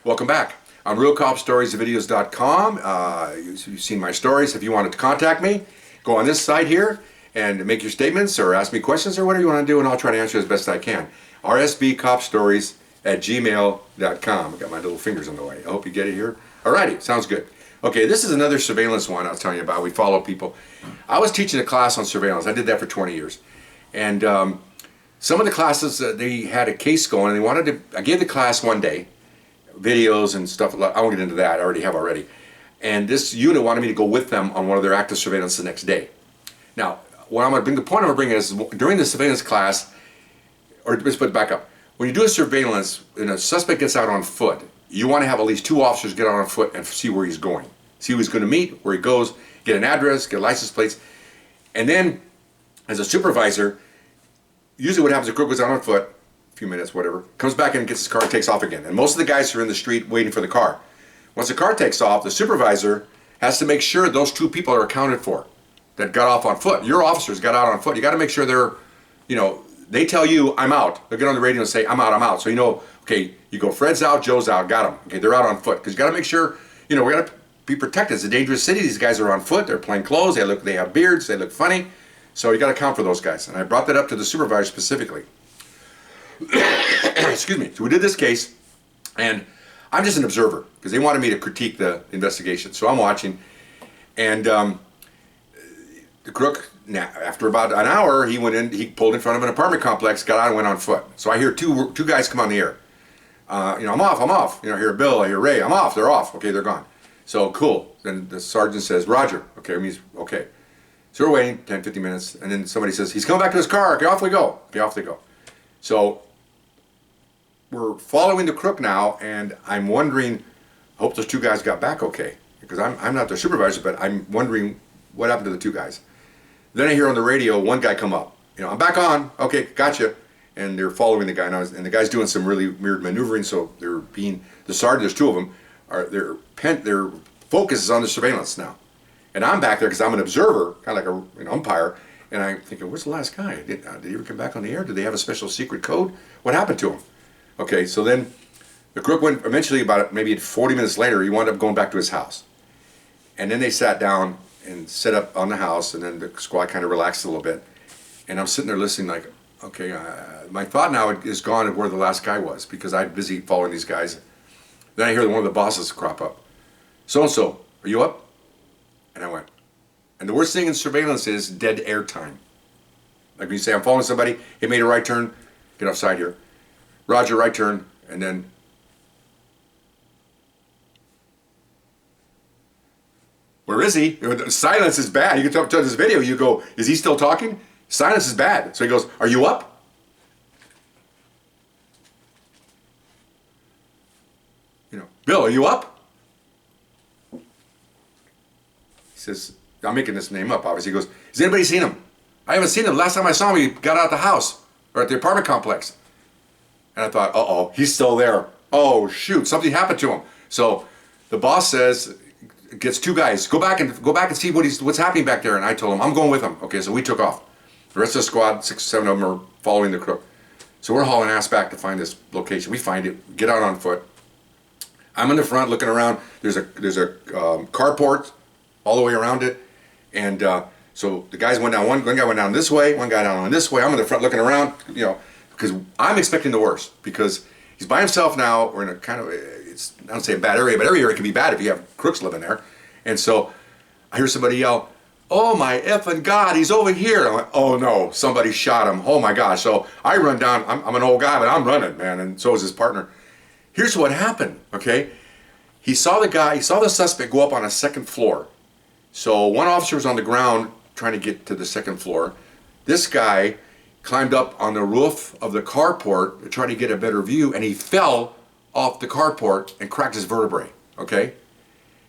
Welcome back. I'm RealCopStoriesVideos.com. You've seen my stories. If you wanted to contact me, go on this site here and make your statements or ask me questions or whatever you want to do, and I'll try to answer as best I can. rsbcopstories@gmail.com. I got my little fingers on the way. I hope you get it here. Alrighty, sounds good. Okay, this is another surveillance one I was telling you about. We follow people. I was teaching a class on surveillance. I did that for 20 years. And some of the classes, they had a case going, and they wanted to, I gave the class one day, videos and stuff. I won't get into that. I already have already. And this unit wanted me to go with them on one of their active surveillance the next day. Now, what I'm going to bring, the point I'm going to bring is during the surveillance class, or let's put it back up. When you do a surveillance and a suspect gets out on foot, you want to have at least 2 officers get out on foot and see where he's going. See who he's going to meet, where he goes, get an address, get license plates. And then, as a supervisor, usually what happens, the crook goes out on foot, a few minutes, whatever, comes back in and gets his car and takes off again. And most of the guys are in the street waiting for the car. Once the car takes off, the supervisor has to make sure those 2 people are accounted for that got off on foot. Your officers got out on foot. You got to make sure they're, they tell you, I'm out. They'll get on the radio and say, I'm out, I'm out. So you know, okay, you go, Fred's out, Joe's out, got them. Okay, they're out on foot. Because you got to make sure, we got to be protected. It's a dangerous city. These guys are on foot. They're plain clothes. They have beards. They look funny. So you got to account for those guys. And I brought that up to the supervisor specifically. Excuse me. So we did this case, and I'm just an observer because they wanted me to critique the investigation. So I'm watching, and the crook, after about an hour, he went in. He pulled in front of an apartment complex, got out, and went on foot. So I hear two guys come on the air. I'm off. I hear Bill, I hear Ray. I'm off. They're off. Okay, they're gone. So cool. Then the sergeant says, Roger. Okay, it means okay. So we're waiting 10, 15 minutes, and then somebody says, he's coming back to his car. Okay, off we go. Okay, off they go. So we're following the crook now, and I'm wondering, I hope those 2 guys got back okay, because I'm not their supervisor, but I'm wondering what happened to the 2 guys. Then I hear on the radio one guy come up. I'm back on. Okay, gotcha. And they're following the guy now, and the guy's doing some really weird maneuvering. So they're being the sergeant. There's 2 of them. Their focus is on the surveillance now, and I'm back there because I'm an observer, kind of like an umpire. And I'm thinking, where's the last guy? Did he ever come back on the air? Did they have a special secret code? What happened to him? Okay, so then the crook went, eventually about maybe 40 minutes later, he wound up going back to his house. And then they sat down and set up on the house, and then the squad kind of relaxed a little bit. And I'm sitting there listening like, okay, my thought now is gone of where the last guy was, because I'm busy following these guys. Then I hear one of the bosses crop up. So-and-so, are you up? And I went. And the worst thing in surveillance is dead air time. Like when you say, I'm following somebody, he made a right turn, get offside here. Roger, right turn, and then where is he? Silence is bad. You can tell this video, you go, is he still talking? Silence is bad. So he goes, are you up? Bill, are you up? He says, I'm making this name up, obviously. He goes, has anybody seen him? I haven't seen him. Last time I saw him, he got out of the house, or at the apartment complex. And I thought, uh-oh, he's still there. Oh, shoot, something happened to him. So the boss says, gets 2 guys, go back and see what's happening back there. And I told him, I'm going with him. Okay, so we took off. The rest of the squad, 6 or 7 of them, are following the crook. So we're hauling ass back to find this location. We find it, get out on foot. I'm in the front looking around. There's a carport all the way around it. And so the guys went down, one guy went down this way, one guy down this way. I'm in the front looking around, because I'm expecting the worst, because he's by himself now. We're in a kind of, I don't say a bad area, but every area can be bad if you have crooks living there. And so I hear somebody yell, oh my effing God, he's over here. I went, oh no, somebody shot him. Oh my gosh. So I run down, I'm an old guy, but I'm running, man, and so is his partner. Here's what happened, okay? He saw the suspect go up on a 2nd floor. So one officer was on the ground trying to get to the 2nd floor. This guy climbed up on the roof of the carport to try to get a better view, and he fell off the carport and cracked his vertebrae, okay?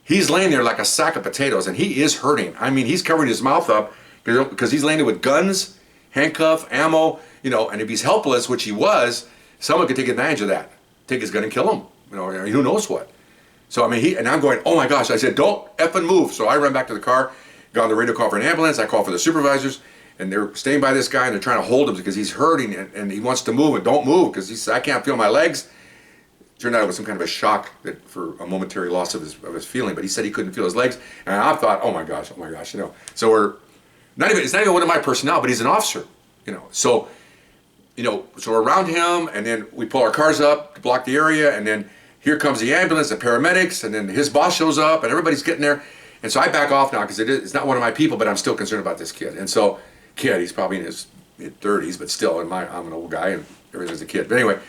He's laying there like a sack of potatoes, and he is hurting. I mean, he's covering his mouth up because he's laying there with guns, handcuff, ammo, and if he's helpless, which he was, someone could take advantage of that. Take his gun and kill him, who knows what. So, I mean, and I'm going, oh my gosh. I said, don't effing move. So I run back to the car, got on the radio, call for an ambulance. I call for the supervisors, and they're staying by this guy, and they're trying to hold him because he's hurting, and he wants to move, and don't move because he says, I can't feel my legs. turned out it was some kind of a shock that for a momentary loss of his feeling, but he said he couldn't feel his legs. And I thought, oh my gosh, you know. So it's not even one of my personnel, but he's an officer, you know. So, you know, so we're around him, and then we pull our cars up to block the area, and then here comes the ambulance, the paramedics, and then his boss shows up, and everybody's getting there. And so I back off now because it's not one of my people, but I'm still concerned about this kid. And so, he's probably in his mid-30s, but still, I'm an old guy, and everything's a kid. But anyway,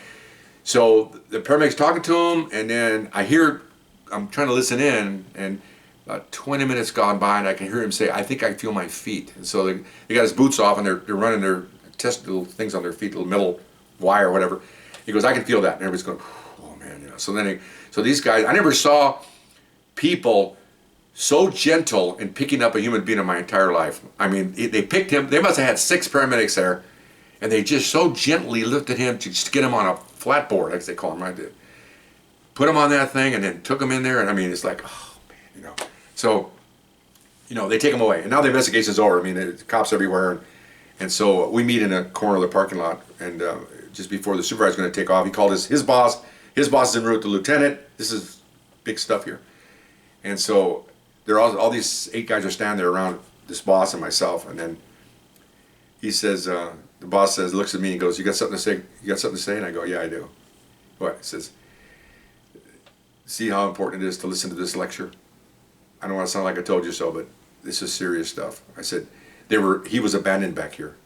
so the paramedic's talking to him, and then I'm trying to listen in, and about 20 minutes gone by, and I can hear him say, I think I feel my feet. And so they got his boots off, and they're running their test little things on their feet, little metal wire or whatever. He goes, I can feel that. And everybody's going, oh man, you know. So these guys, I never saw people so gentle in picking up a human being in my entire life. I mean, they picked him. They must have had 6 paramedics there, and they just so gently lifted him to just get him on a flat board, as they call him, right? Put him on that thing, and then took him in there. And I mean, it's like, oh man, you know. So, you know, they take him away, and now the investigation's over. I mean, there's cops everywhere, and so we meet in a corner of the parking lot, and just before the supervisor's going to take off, he called his boss. His boss is en route to lieutenant. This is big stuff here, and so. All these 8 guys are standing there around this boss and myself, and then he says, the boss says, looks at me and goes, "You got something to say? You got something to say?" And I go, "Yeah, I do." What? He says, "See how important it is to listen to this lecture? I don't want to sound like I told you so, but this is serious stuff." I said, he was abandoned back here,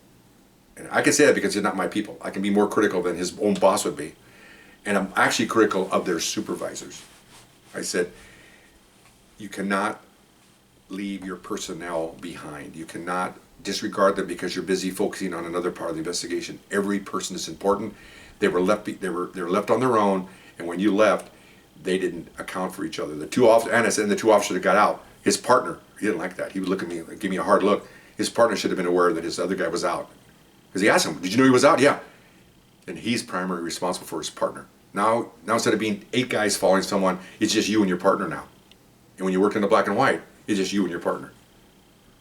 and I can say that because they're not my people. I can be more critical than his own boss would be, and I'm actually critical of their supervisors. I said, you cannot leave your personnel behind. You cannot disregard them because you're busy focusing on another part of the investigation. Every person is important. They were left on their own, and when you left, they didn't account for each other. The 2 officers and the 2 officers that got out, his partner, he didn't like that. He would look at me, give me a hard look. His partner should have been aware that his other guy was out, because he asked him, "Did you know he was out?" "Yeah." And he's primarily responsible for his partner. Now instead of being 8 guys following someone, it's just you and your partner now. And when you work in the black and white, it's just you and your partner.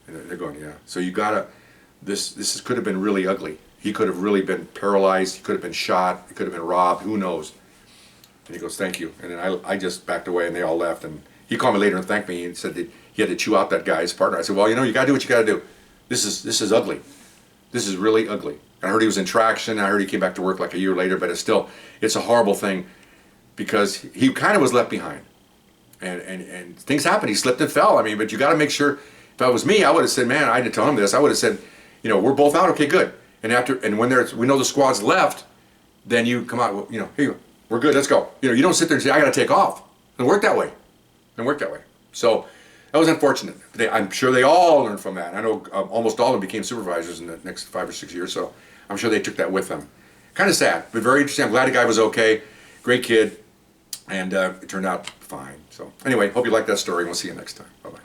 And they're going, yeah. So you gotta, this could have been really ugly. He could have really been paralyzed. He could have been shot. He could have been robbed. Who knows? And he goes, "Thank you." And then I just backed away, and they all left. And he called me later and thanked me and said that he had to chew out that guy's partner. I said, "Well, you know, you gotta do what you gotta do. This is ugly. This is really ugly." I heard he was in traction. I heard he came back to work like a year later, but it's a horrible thing because he kind of was left behind. And things happened. He slipped and fell. I mean, but you got to make sure. If that was me, I would have said, "Man, I didn't tell him this." I would have said, "You know, we're both out. Okay, good." And when we know the squad's left, then you come out. Well, you know, here you go. We're good. Let's go. You know, you don't sit there and say, "I got to take off." It doesn't work that way. It doesn't work that way. So that was unfortunate. I'm sure they all learned from that. I know almost all of them became supervisors in the next 5 or 6 years. So I'm sure they took that with them. Kind of sad, but very interesting. I'm glad the guy was okay. Great kid. And it turned out fine. So anyway, hope you liked that story, and we'll see you next time. Bye-bye.